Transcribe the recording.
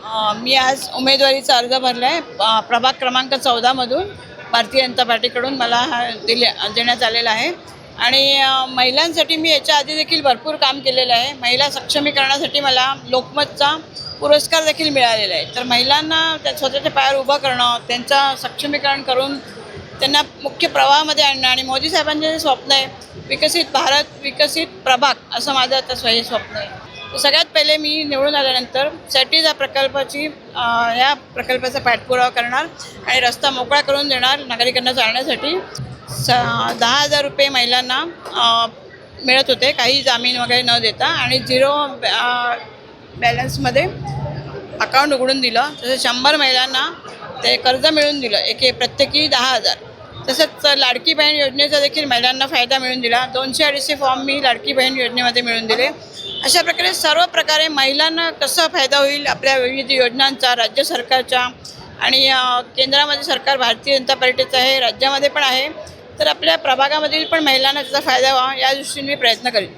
मी आज उमेदवारीचा अर्ज भरला आहे प्रभाग क्रमांक 14मधून भारतीय जनता पार्टीकडून मला हा देण्यात आलेला आहे आणि महिलांसाठी मी याच्या आधी देखील भरपूर काम केलेलं आहे. महिला सक्षमीकरणासाठी मला लोकमतचा पुरस्कार देखील मिळालेला आहे. तर महिलांना त्या स्वतःच्या पायावर उभं करणं, त्यांचं सक्षमीकरण करून त्यांना मुख्य प्रवाहामध्ये आणणं आणि मोदी साहेबांचे जे स्वप्न आहे विकसित भारत विकसित प्रभाग असं माझं आता स्वप्न आहे. सगळ्यात पहिले मी निवडून आल्यानंतर सॅटीज या प्रकल्पाचा पाठपुरावा करणार आणि रस्ता मोकळा करून देणार नागरिकांना चालण्यासाठी. 10,000 रुपये महिलांना मिळत होते काही जामीन वगैरे न देता आणि 0 बॅलन्समध्ये अकाउंट उघडून दिलं. तसंच 100 महिलांना ते कर्ज मिळून दिलं प्रत्येकी 10,000. तसंच लाडकी बहीण योजनेचा देखील महिलांना फायदा मिळून दिला. 200-250 फॉर्म मी लाडकी बहीण योजनेमध्ये मिळून दिले. अशा प्रकारे सर्व प्रकारे महिलांना कसा फायदा होईल आपल्या विविध योजनांचा, राज्य सरकारच्या आणि केंद्रामध्ये सरकार भारतीय जनता पार्टीचं आहे, राज्यामध्ये पण आहे. तर आपल्या प्रभागामधील पण महिलांना त्याचा फायदा व्हावा या दृष्टीने मी प्रयत्न करेन.